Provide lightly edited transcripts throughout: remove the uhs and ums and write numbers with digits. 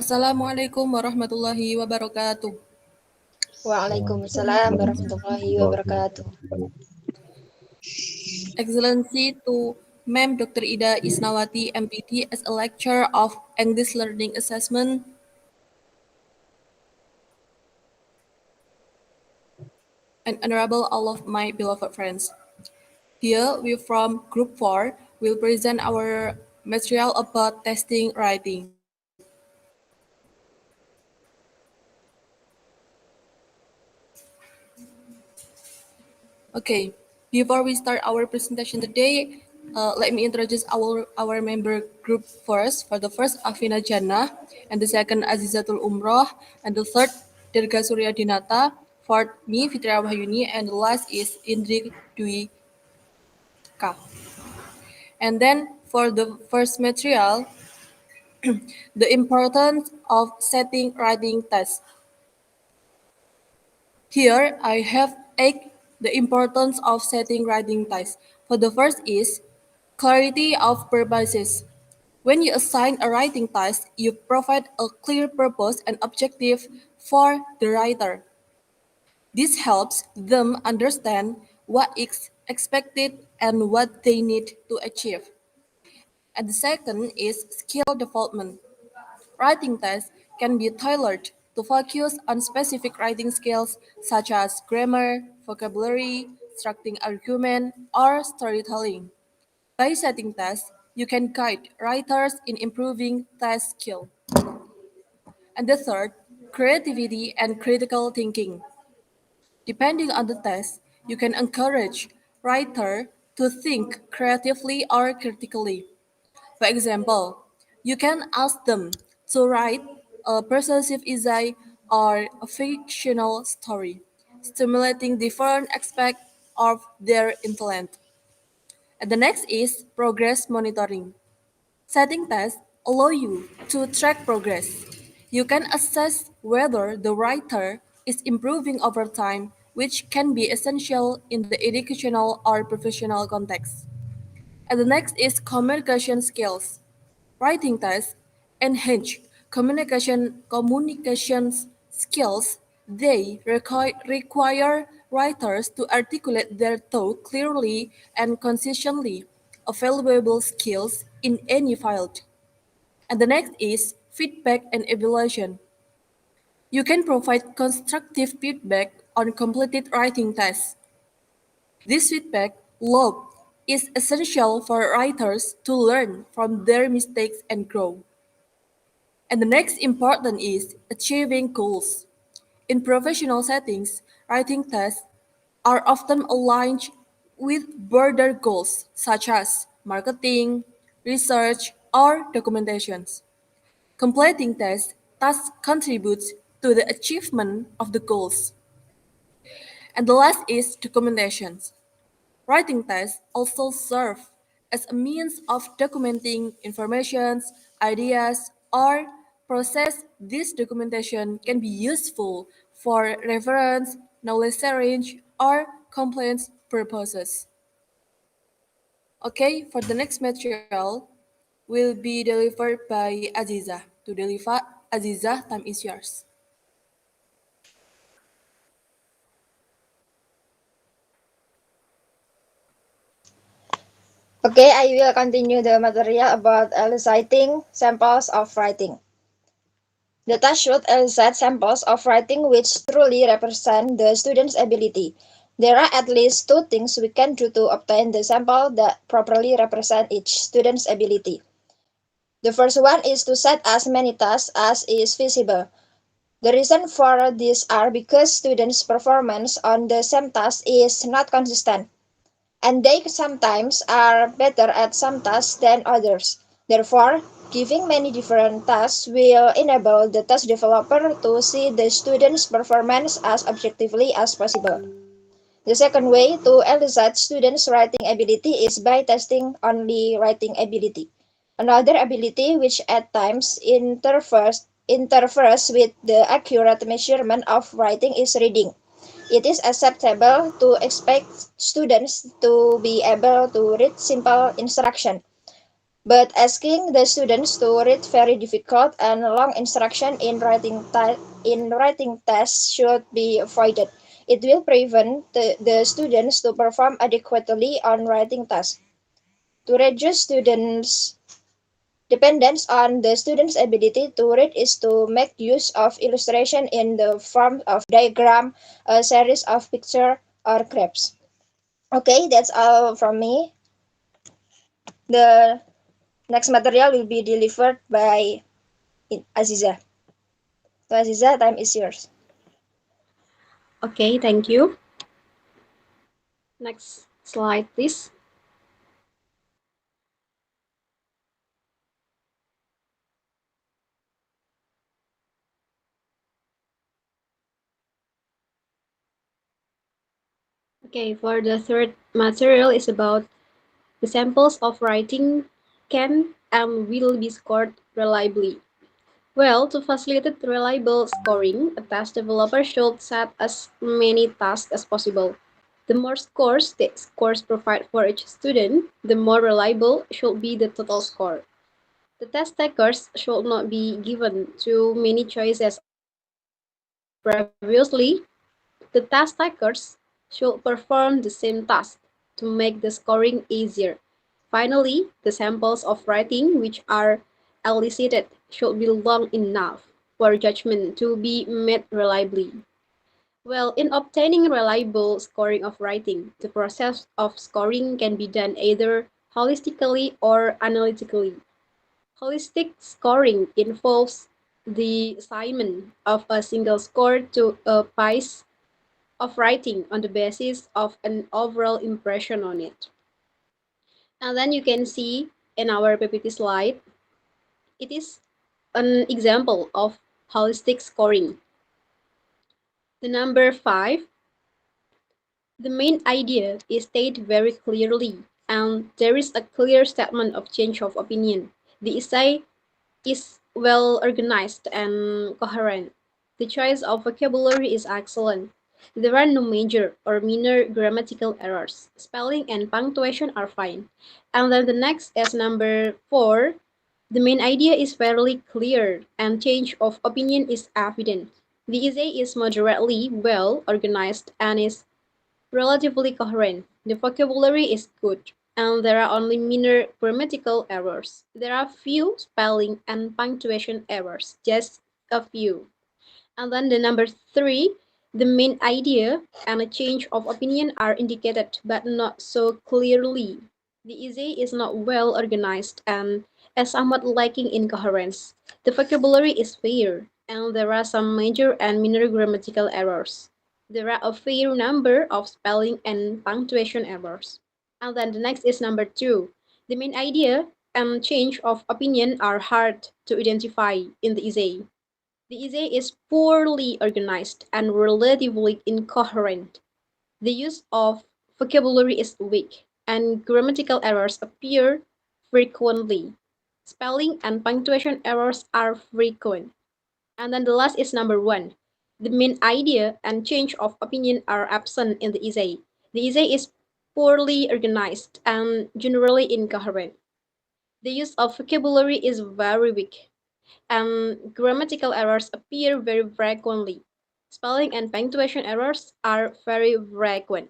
Assalamualaikum warahmatullahi wabarakatuh. Waalaikumsalam warahmatullahi wabarakatuh. Excellency to Ma'am Dr. Ida Isnawati, M.Pd, as a lecturer of English Learning Assessment. And honorable all of my beloved friends. Here, we from Group 4 will present our material about testing writing. Okay, before we start our presentation today, let me introduce our member group first. For the first, Achfina Jannah, and the second, Azzizatul Umroh, and the third, Derga Surya Dinata. Fourth, me, Fitria Wahyuni, and the last is Indri Dwi Kurniawati. And then for the first material, the importance of setting writing tests. Here I have 8 the importance of setting writing tests. For the first is clarity of purposes. When you assign a writing task, you provide a clear purpose and objective for the writer. This helps them understand what is expected and what they need to achieve. And the second is skill development. Writing tests can be tailored to focus on specific writing skills such as grammar, vocabulary, structuring argument, or storytelling. By setting tests, you can guide writers in improving test skill. And the third, creativity and critical thinking. Depending on the test, you can encourage writer to think creatively or critically. For example, you can ask them to write a persuasive essay or a fictional story, stimulating different aspects of their intellect. And the next is progress monitoring. Setting tests allow you to track progress. You can assess whether the writer is improving over time, which can be essential in the educational or professional context. And the next is communication skills. Writing tests enhance communications skills. They require writers to articulate their thought clearly and consistently, a valuable skills in any field. And the next is feedback and evaluation. You can provide constructive feedback on completed writing tests. This feedback loop is essential for writers to learn from their mistakes and grow. And the next important is achieving goals. In professional settings, writing tests are often aligned with broader goals such as marketing, research, or documentations. Completing tests thus contributes to the achievement of the goals. And the last is documentations. Writing tests also serve as a means of documenting information, ideas, or process. This documentation can be useful for reference, knowledge sharing, or compliance purposes. Okay, for the next material will be delivered by Aziza. To deliver, Aziza, time is yours. Okay, I will continue the material about eliciting samples of writing. The task should elicit samples of writing which truly represent the student's ability. There are at least two things we can do to obtain the sample that properly represent each student's ability. The first one is to set as many tasks as is feasible. The reason for this are because students' performance on the same task is not consistent, and they sometimes are better at some tasks than others. Therefore, giving many different tasks will enable the task developer to see the student's performance as objectively as possible. The second way to elicit students' writing ability is by testing only writing ability. Another ability which at times interferes with the accurate measurement of writing is reading. It is acceptable to expect students to be able to read simple instruction, but asking the students to read very difficult and long instruction in writing tests should be avoided. It will prevent the students to perform adequately on writing tests. To reduce students' dependence on the student's ability to read is to make use of illustration in the form of diagram, a series of picture or graphs. Okay, that's all from me. The next material will be delivered by Aziza. So Aziza, time is yours. Okay, thank you. Next slide, please. Okay, for the third material is about the samples of writing can and will be scored reliably. Well, to facilitate reliable scoring, a task developer should set as many tasks as possible. The more scores the scores provide for each student, the more reliable should be the total score. The test takers should not be given too many choices as previously. The task takers should perform the same task to make the scoring easier. Finally, the samples of writing which are elicited should be long enough for judgment to be made reliably. Well, in obtaining reliable scoring of writing, the process of scoring can be done either holistically or analytically. Holistic scoring involves the assignment of a single score to a piece of writing on the basis of an overall impression on it. And then you can see in our PPT slide, it is an example of holistic scoring. The number 5, the main idea is stated very clearly, and there is a clear statement of change of opinion. The essay is well organized and coherent. The choice of vocabulary is excellent. There are no major or minor grammatical errors. Spelling and punctuation are fine. And then the next is number 4. The main idea is fairly clear and change of opinion is evident. The essay is moderately well organized and is relatively coherent. The vocabulary is good, and there are only minor grammatical errors. There are few spelling and punctuation errors, just a few. And then the number 3, the main idea and a change of opinion are indicated, but not so clearly. The essay is not well organized and is somewhat lacking in coherence. The vocabulary is fair, and there are some major and minor grammatical errors. There are a fair number of spelling and punctuation errors. And then the next is number 2. The main idea and change of opinion are hard to identify in the essay. The essay is poorly organized and relatively incoherent. The use of vocabulary is weak, and grammatical errors appear frequently. Spelling and punctuation errors are frequent. And then the last is number 1. The main idea and change of opinion are absent in the essay. The essay is poorly organized and generally incoherent. The use of vocabulary is very weak, and grammatical errors appear very frequently. Spelling and punctuation errors are very frequent.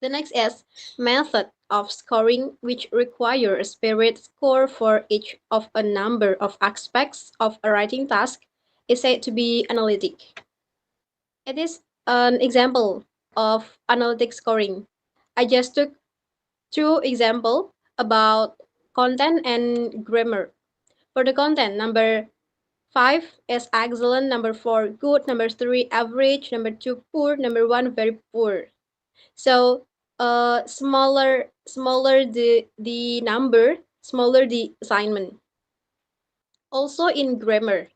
The next is method of scoring, which require a separate score for each of a number of aspects of a writing task, is said to be analytic. It is an example of analytic scoring. I just took two examples about content and grammar. For the content, number 5 is excellent, number 4 good, number 3 average, number 2 poor, number 1 very poor. So smaller the number, smaller the assignment. Also in grammar,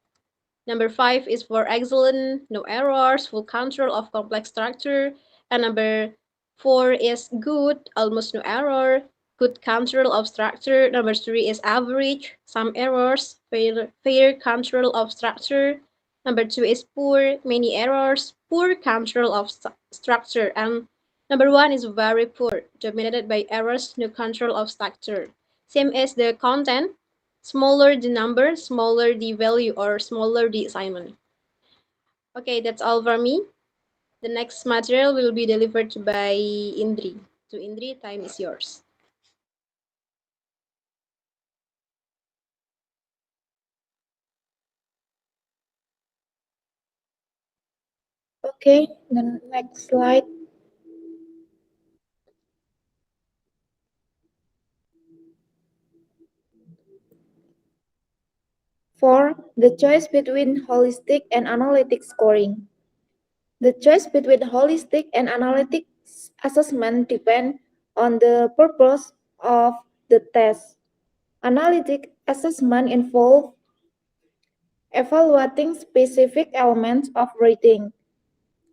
number 5 is for excellent, no errors, full control of complex structure, and number 4 is good, almost no error, good control of structure. Number 3 is average, some errors, fair control of structure. Number two is poor, many errors, poor control of structure. And number one is very poor, dominated by errors, no control of structure. Same as the content, smaller the number, smaller the value, or smaller the assignment. Okay, that's all for me. The next material will be delivered by Indri. To Indri, time is yours. Okay, the next slide. For the choice between holistic and analytic scoring. The choice between holistic and analytic assessment depends on the purpose of the test. Analytic assessment involves evaluating specific elements of reading,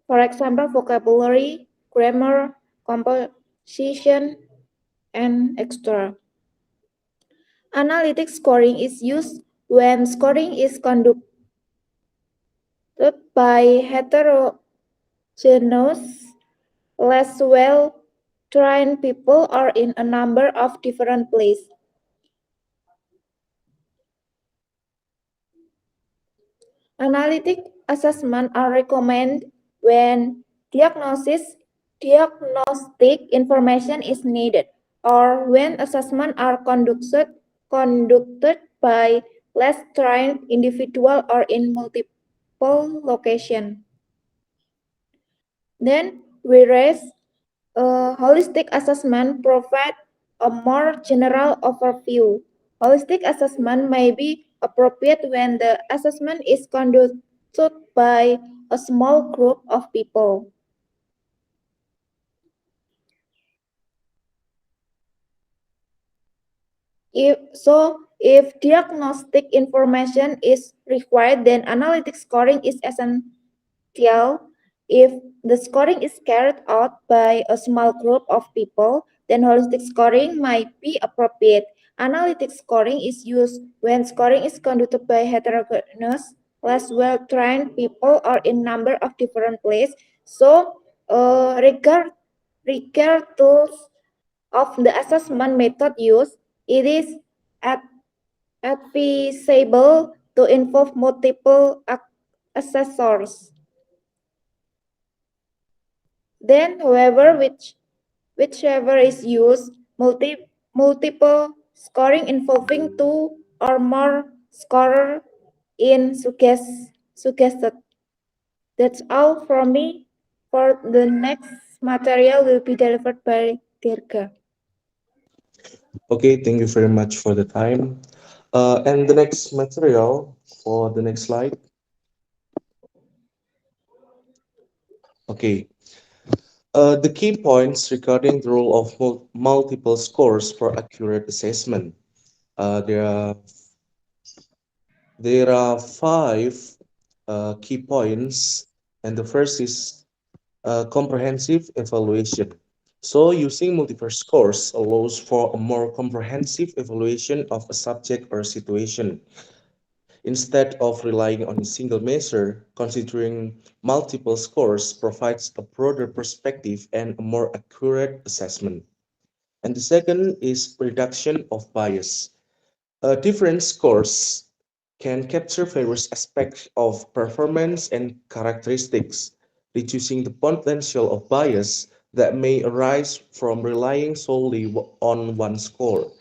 for example, vocabulary, grammar, composition, and extra. Analytic scoring is used when scoring is conducted by heterogeneous, less well-trained people or in a number of different places. Analytic assessments are recommended when diagnostic information is needed or when assessments are conducted by less trained individuals or in multiple locations. Then, whereas a holistic assessment provides a more general overview. Holistic assessment may be appropriate when the assessment is conducted by a small group of people. If diagnostic information is required, then analytic scoring is essential. If the scoring is carried out by a small group of people, then holistic scoring might be appropriate. Analytic scoring is used when scoring is conducted by heterogeneous, less well-trained people or in number of different places. So, regardless of the assessment method used, it is advisable to involve multiple assessors. Then, however, whichever is used, multiple scoring involving two or more scorer in suggested. That's all from me. For the next material will be delivered by Derga. Okay, thank you very much for the time. And the next material for the next slide. Okay, the key points regarding the role of multiple scores for accurate assessment. Uh, there are there are five key points, and the first is comprehensive evaluation. So, using multiple scores allows for a more comprehensive evaluation of a subject or situation. Instead of relying on a single measure, considering multiple scores provides a broader perspective and a more accurate assessment. And the second is reduction of bias. Different scores can capture various aspects of performance and characteristics, reducing the potential of bias that may arise from relying solely on one score.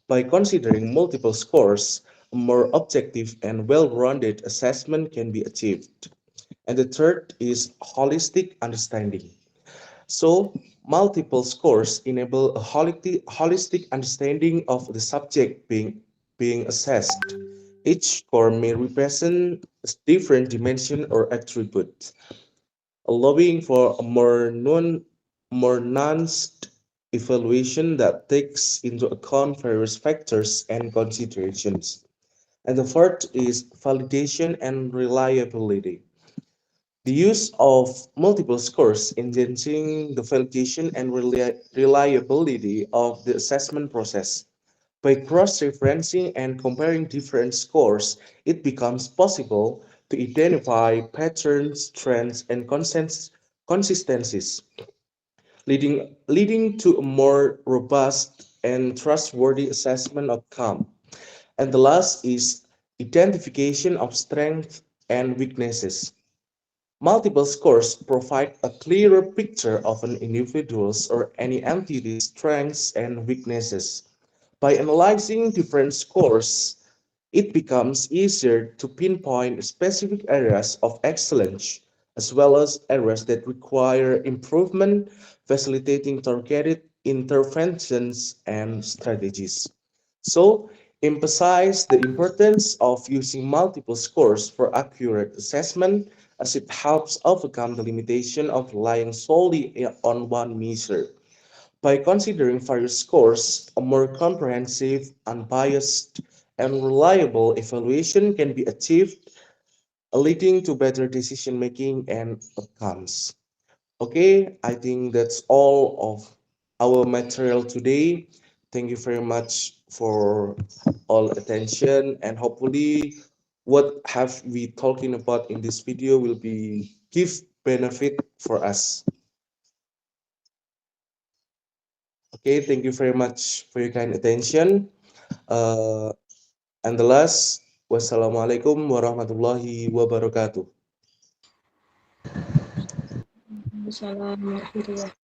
By considering multiple scores, a more objective and well-rounded assessment can be achieved. And the third is holistic understanding. So, multiple scores enable a holistic understanding of the subject being assessed. Each score may represent a different dimension or attribute, allowing for a more nuanced evaluation that takes into account various factors and considerations. And the fourth is validation and reliability. The use of multiple scores enhancing the validation and reliability of the assessment process. By cross-referencing and comparing different scores, it becomes possible to identify patterns, trends, and consistencies, leading to a more robust and trustworthy assessment outcome. And the last is identification of strengths and weaknesses. Multiple scores provide a clearer picture of an individual's or any entity's strengths and weaknesses. By analyzing different scores, it becomes easier to pinpoint specific areas of excellence as well as areas that require improvement, facilitating targeted interventions and strategies. So, emphasize the importance of using multiple scores for accurate assessment as it helps overcome the limitation of relying solely on one measure. By considering various scores, a more comprehensive, unbiased, and reliable evaluation can be achieved, leading to better decision making and outcomes. Okay, I think that's all of our material today. Thank you very much for all attention, and hopefully what have we talking about in this video will be give benefit for us. Okay, thank you very much for your kind attention. Uh, and the last, wassalamualaikum warahmatullahi wabarakatuh. Assalamualaikum warahmatullahi